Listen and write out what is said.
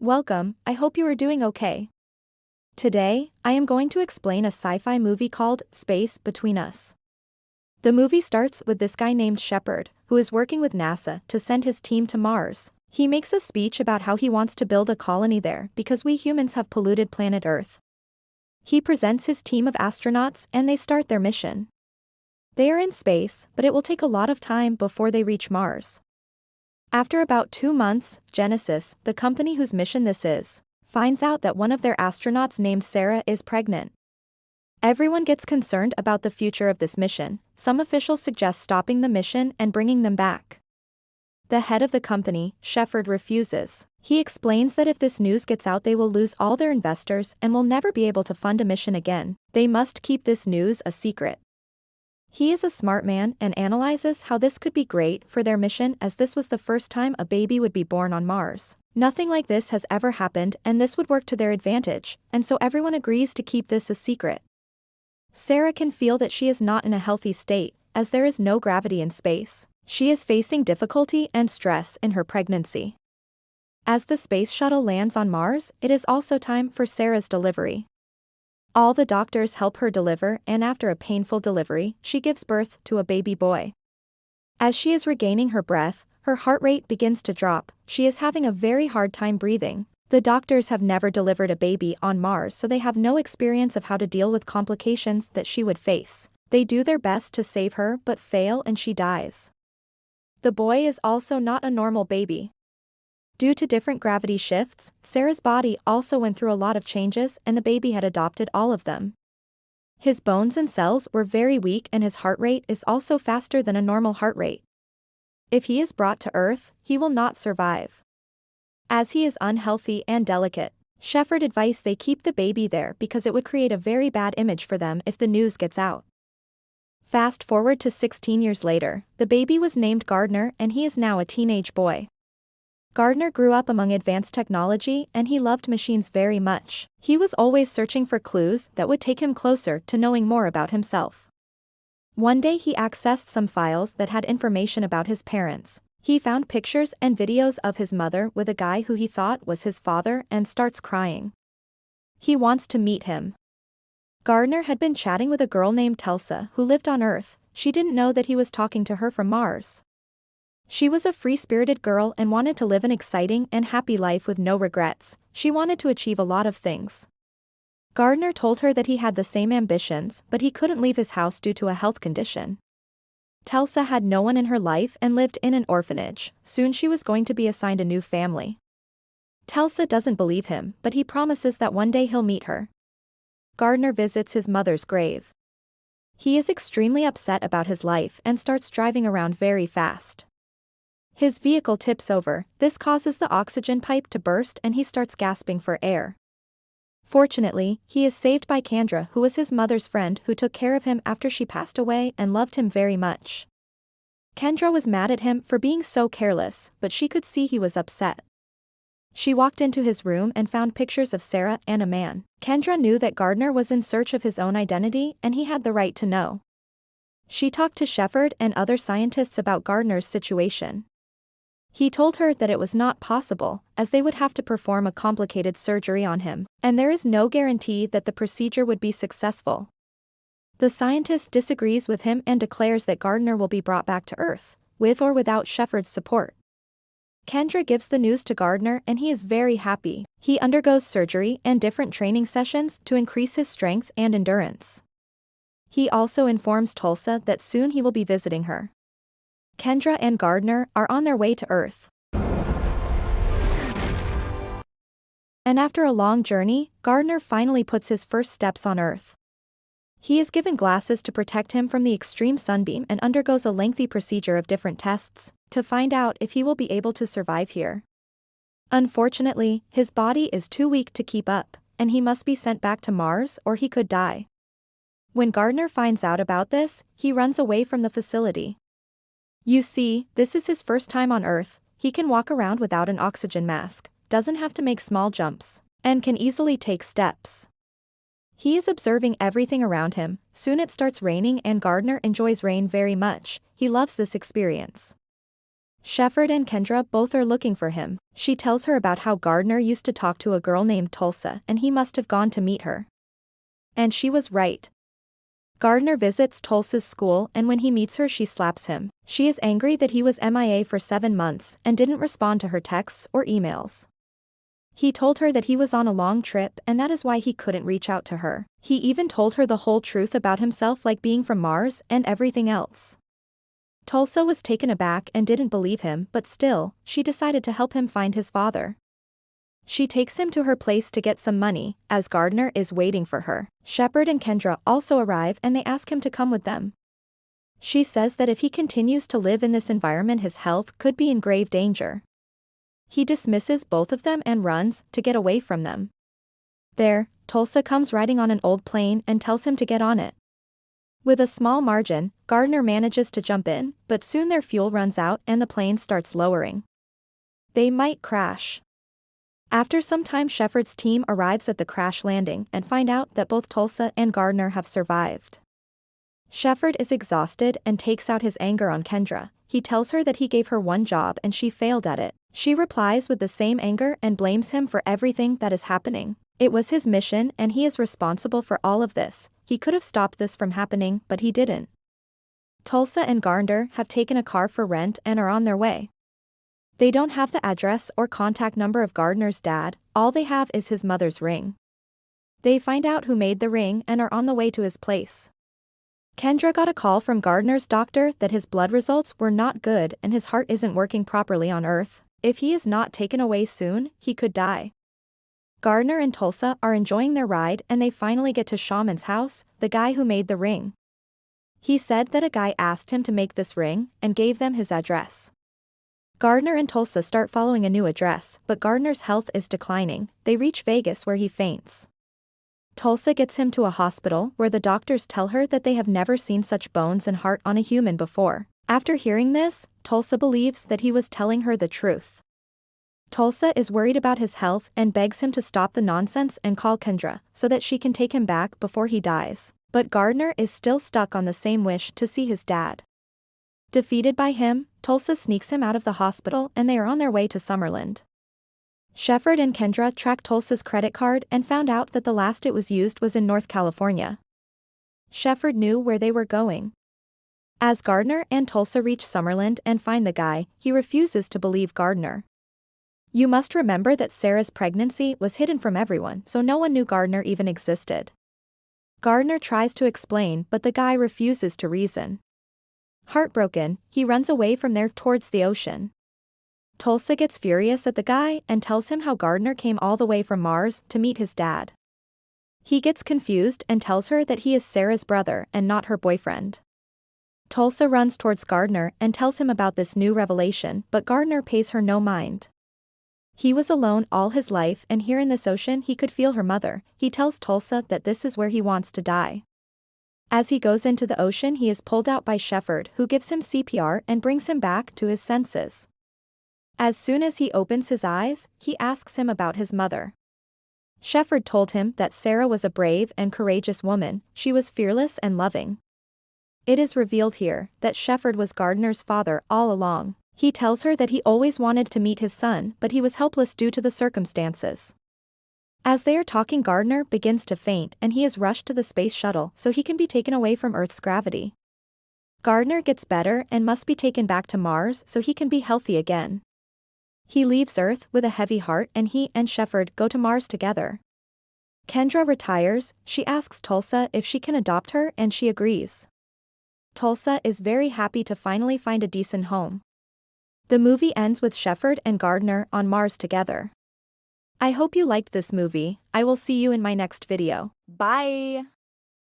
Welcome, I hope you are doing okay. Today, I am going to explain a sci-fi movie called Space Between Us. The movie starts with this guy named Shepard, who is working with NASA to send his team to Mars. He makes a speech about how he wants to build a colony there because we humans have polluted planet Earth. He presents his team of astronauts and they start their mission. They are in space, but it will take a lot of time before they reach Mars. After about 2 months, Genesis, the company whose mission this is, finds out that one of their astronauts named Sarah is pregnant. Everyone gets concerned about the future of this mission. Some officials suggest stopping the mission and bringing them back. The head of the company, Shepard, refuses. He explains that if this news gets out they will lose all their investors and will never be able to fund a mission again. They must keep this news a secret. He is a smart man and analyzes how this could be great for their mission, as this was the first time a baby would be born on Mars. Nothing like this has ever happened and this would work to their advantage, and so everyone agrees to keep this a secret. Sarah can feel that she is not in a healthy state, as there is no gravity in space. She is facing difficulty and stress in her pregnancy. As the space shuttle lands on Mars, it is also time for Sarah's delivery. All the doctors help her deliver, and after a painful delivery, she gives birth to a baby boy. As she is regaining her breath, her heart rate begins to drop. She is having a very hard time breathing. The doctors have never delivered a baby on Mars, so they have no experience of how to deal with complications that she would face. They do their best to save her but fail and she dies. The boy is also not a normal baby. Due to different gravity shifts, Sarah's body also went through a lot of changes and the baby had adopted all of them. His bones and cells were very weak and his heart rate is also faster than a normal heart rate. If he is brought to Earth, he will not survive. As he is unhealthy and delicate, Shepard advised they keep the baby there because it would create a very bad image for them if the news gets out. Fast forward to 16 years later, the baby was named Gardner and he is now a teenage boy. Gardner grew up among advanced technology and he loved machines very much. He was always searching for clues that would take him closer to knowing more about himself. One day he accessed some files that had information about his parents. He found pictures and videos of his mother with a guy who he thought was his father and starts crying. He wants to meet him. Gardner had been chatting with a girl named Telsa who lived on Earth. She didn't know that he was talking to her from Mars. She was a free-spirited girl and wanted to live an exciting and happy life with no regrets. She wanted to achieve a lot of things. Gardner told her that he had the same ambitions, but he couldn't leave his house due to a health condition. Telsa had no one in her life and lived in an orphanage. Soon she was going to be assigned a new family. Telsa doesn't believe him, but he promises that one day he'll meet her. Gardner visits his mother's grave. He is extremely upset about his life and starts driving around very fast. His vehicle tips over. This causes the oxygen pipe to burst and he starts gasping for air. Fortunately, he is saved by Kendra, who was his mother's friend who took care of him after she passed away and loved him very much. Kendra was mad at him for being so careless, but she could see he was upset. She walked into his room and found pictures of Sarah and a man. Kendra knew that Gardner was in search of his own identity and he had the right to know. She talked to Shepard and other scientists about Gardner's situation. He told her that it was not possible, as they would have to perform a complicated surgery on him, and there is no guarantee that the procedure would be successful. The scientist disagrees with him and declares that Gardner will be brought back to Earth, with or without Shepard's support. Kendra gives the news to Gardner and he is very happy. He undergoes surgery and different training sessions to increase his strength and endurance. He also informs Tulsa that soon he will be visiting her. Kendra and Gardner are on their way to Earth. And after a long journey, Gardner finally puts his first steps on Earth. He is given glasses to protect him from the extreme sunbeam and undergoes a lengthy procedure of different tests to find out if he will be able to survive here. Unfortunately, his body is too weak to keep up, and he must be sent back to Mars or he could die. When Gardner finds out about this, he runs away from the facility. You see, this is his first time on Earth. He can walk around without an oxygen mask, doesn't have to make small jumps, and can easily take steps. He is observing everything around him. Soon it starts raining and Gardner enjoys rain very much. He loves this experience. Shepard and Kendra both are looking for him. She tells her about how Gardner used to talk to a girl named Tulsa and he must have gone to meet her. And she was right. Gardner visits Tulsa's school and when he meets her she slaps him. She is angry that he was MIA for 7 months and didn't respond to her texts or emails. He told her that he was on a long trip and that is why he couldn't reach out to her. He even told her the whole truth about himself, like being from Mars and everything else. Tulsa was taken aback and didn't believe him, but still, she decided to help him find his father. She takes him to her place to get some money, as Gardner is waiting for her. Shepard and Kendra also arrive and they ask him to come with them. She says that if he continues to live in this environment his health could be in grave danger. He dismisses both of them and runs to get away from them. There, Tulsa comes riding on an old plane and tells him to get on it. With a small margin, Gardner manages to jump in, but soon their fuel runs out and the plane starts lowering. They might crash. After some time Shepard's team arrives at the crash landing and find out that both Tulsa and Gardner have survived. Shepard is exhausted and takes out his anger on Kendra. He tells her that he gave her one job and she failed at it. She replies with the same anger and blames him for everything that is happening. It was his mission and he is responsible for all of this. He could have stopped this from happening, but he didn't. Tulsa and Gardner have taken a car for rent and are on their way. They don't have the address or contact number of Gardner's dad, all they have is his mother's ring. They find out who made the ring and are on the way to his place. Kendra got a call from Gardner's doctor that his blood results were not good and his heart isn't working properly on Earth. If he is not taken away soon, he could die. Gardner and Tulsa are enjoying their ride and they finally get to Shaman's house, the guy who made the ring. He said that a guy asked him to make this ring and gave them his address. Gardner and Tulsa start following a new address, but Gardner's health is declining. They reach Vegas where he faints. Tulsa gets him to a hospital where the doctors tell her that they have never seen such bones and heart on a human before. After hearing this, Tulsa believes that he was telling her the truth. Tulsa is worried about his health and begs him to stop the nonsense and call Kendra so that she can take him back before he dies. But Gardner is still stuck on the same wish to see his dad. Defeated by him, Tulsa sneaks him out of the hospital and they are on their way to Summerland. Shepard and Kendra tracked Tulsa's credit card and found out that the last it was used was in North California. Shepard knew where they were going. As Gardner and Tulsa reach Summerland and find the guy, he refuses to believe Gardner. You must remember that Sarah's pregnancy was hidden from everyone, so no one knew Gardner even existed. Gardner tries to explain, but the guy refuses to reason. Heartbroken, he runs away from there towards the ocean. Tulsa gets furious at the guy and tells him how Gardner came all the way from Mars to meet his dad. He gets confused and tells her that he is Sarah's brother and not her boyfriend. Tulsa runs towards Gardner and tells him about this new revelation, but Gardner pays her no mind. He was alone all his life and here in this ocean he could feel her mother. He tells Tulsa that this is where he wants to die. As he goes into the ocean he is pulled out by Shepard, who gives him CPR and brings him back to his senses. As soon as he opens his eyes, he asks him about his mother. Shepard told him that Sarah was a brave and courageous woman, she was fearless and loving. It is revealed here that Shepard was Gardner's father all along. He tells her that he always wanted to meet his son, but he was helpless due to the circumstances. As they are talking, Gardner begins to faint and he is rushed to the space shuttle so he can be taken away from Earth's gravity. Gardner gets better and must be taken back to Mars so he can be healthy again. He leaves Earth with a heavy heart and he and Shepard go to Mars together. Kendra retires, she asks Tulsa if she can adopt her and she agrees. Tulsa is very happy to finally find a decent home. The movie ends with Shepard and Gardner on Mars together. I hope you liked this movie. I will see you in my next video. Bye!